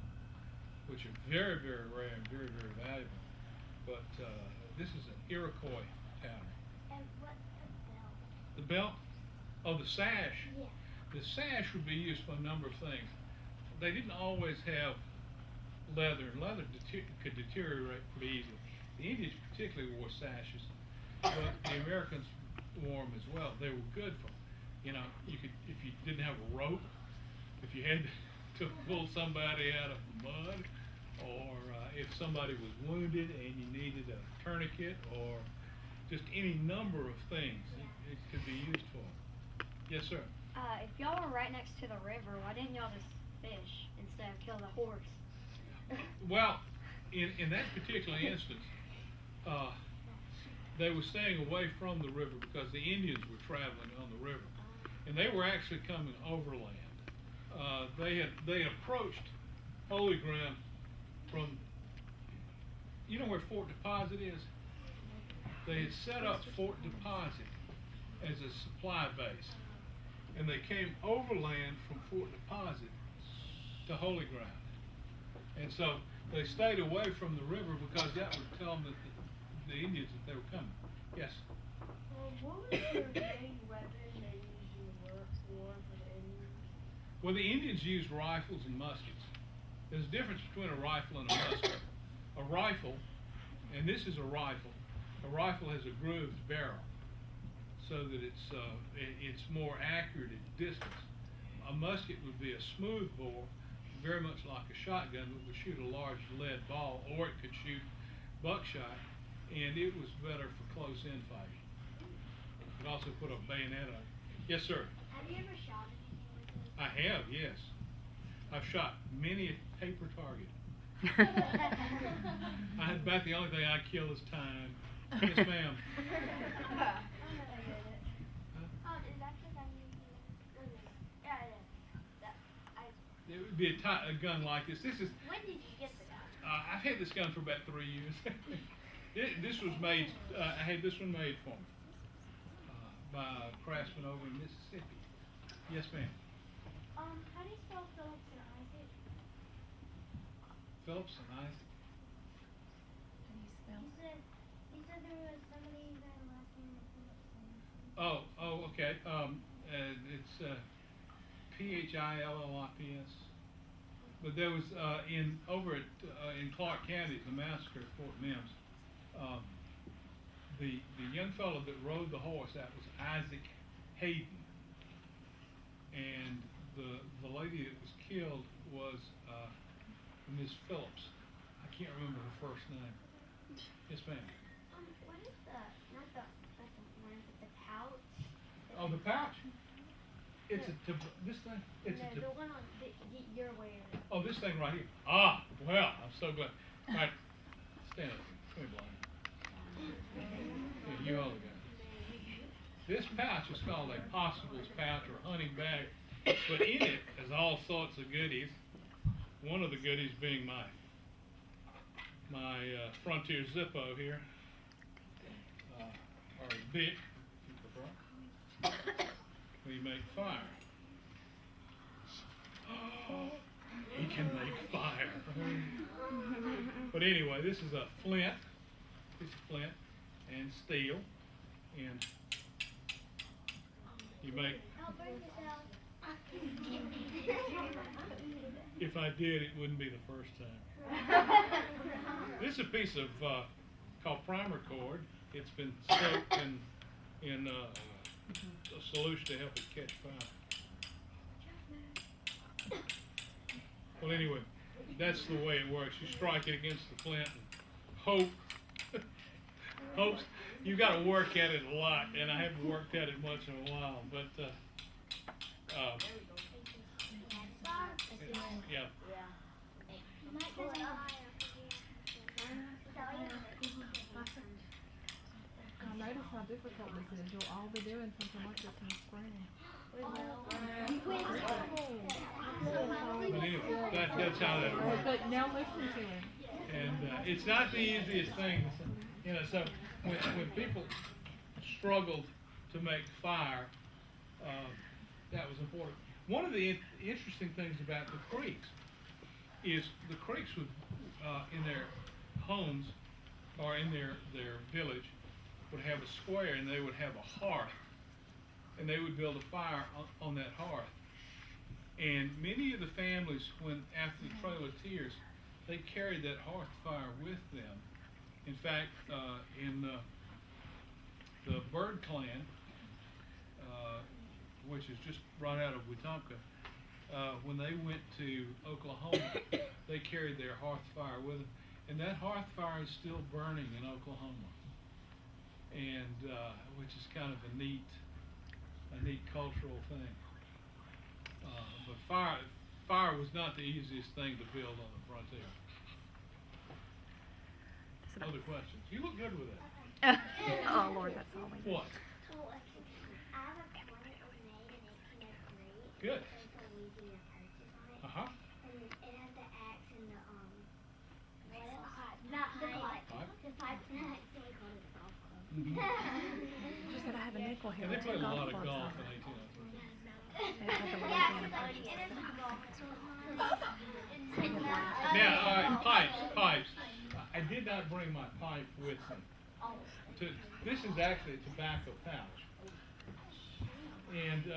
which are very, very rare and very, very valuable. But this is an Iroquois pattern. And what's the belt? The belt? Oh, the sash. Yeah. The sash would be used for a number of things. They didn't always have leather, and leather could deteriorate pretty easily. The Indians particularly wore sashes, but the Americans wore them as well. They were good for, you could, if you didn't have a rope, if you had to pull somebody out of mud, or if somebody was wounded and you needed a tourniquet, or just any number of things it could be used for. Yes, sir. If y'all were right next to the river, why didn't y'all just fish instead of kill the horse? Well, in that particular instance, they were staying away from the river because the Indians were traveling on the river, and they were actually coming overland. They approached Holy Ground from, where Fort Deposit is? They had set up Fort Deposit as a supply base, and they came overland from Fort Deposit to Holy Ground. And so they stayed away from the river because that would tell them that the Indians that they were coming. Yes? What was their main weapon they used in the war for the Indians? Well, the Indians used rifles and muskets. There's a difference between a rifle and a musket. A rifle, and this is a rifle has a grooved barrel so that it's more accurate at distance. A musket would be a smooth bore, very much like a shotgun, that would shoot a large lead ball, or it could shoot buckshot, and it was better for close-in fighting. You could also put a bayonet Yes, sir. Have you ever shot anything with it? I have, yes. I've shot many a paper target. About the only thing I kill is time. Yes, ma'am. Oh, is that the gun you use? Yeah, it is. It would be a gun like this. This is. When did you get the gun? I've had this gun for about 3 years. This was made. I had this one made for me by a craftsman over in Mississippi. Yes, ma'am. How do you spell Phillips and Isaac? Phillips and Isaac. You said there was somebody that last name was Phillips and Okay. It's Phillips. But there was over in Clark County, the massacre at Fort Mims. The young fellow that rode the horse, that was Isaac Hayden, and the lady that was killed was Miss Phillips. I can't remember her first name. Yes, ma'am. what is not the one, but the pouch? Oh, the pouch. It's this thing. It's No, the one on you're wearing. Oh, this thing right here. Ah, well, I'm so glad. All right, stand up. Come here, Blind. Yeah, you hold it. This pouch is called a possibles pouch or hunting bag, but in it is all sorts of goodies. One of the goodies being my Frontier Zippo here, or Bic, if you prefer. We make fire. He can make fire. But anyway, this is a flint, piece of flint and steel, and you make. Don't burn yourself. If I did, it wouldn't be the first time. This is a piece of called primer cord. It's been soaked in a solution to help it catch fire. Well, anyway, that's the way it works. You strike it against the flint and hope. You got to work at it a lot, and I haven't worked at it much in a while. But yeah. You might go out. I notice how difficult this is. You'll all be doing something like this in the spring. But anyway, that's how that works. But now listen to him. And it's not the easiest thing, so when people struggled to make fire, that was important. One of the interesting things about the Creeks is the Creeks would, in their homes or in their village, would have a square, and they would have a hearth, and they would build a fire on that hearth. And many of the families, after the Trail of Tears, they carried that hearth fire with them. In fact, in the Bird Clan, which is just right out of Wetumpka, when they went to Oklahoma, they carried their hearth fire with them, and that hearth fire is still burning in Oklahoma, and which is kind of a neat cultural thing. But fire was not the easiest thing to build on the frontier. Other questions? You look good with that. Oh Lord, that's all we do. What? I have a one that was made in 1803. Good. It's so easy to purchase on it. Uh-huh. And it has the axe and the what else? Not the pipe. The pipe and the axe. So we call it a golf club. She said I have a nickel here. And they with played a two lot of clubs golf on in it. 1803. They had the Yeah, Louisiana so Purchase. it is a golf. Now, all right, pipes. I did not bring my pipe with me. This is actually a tobacco pouch. And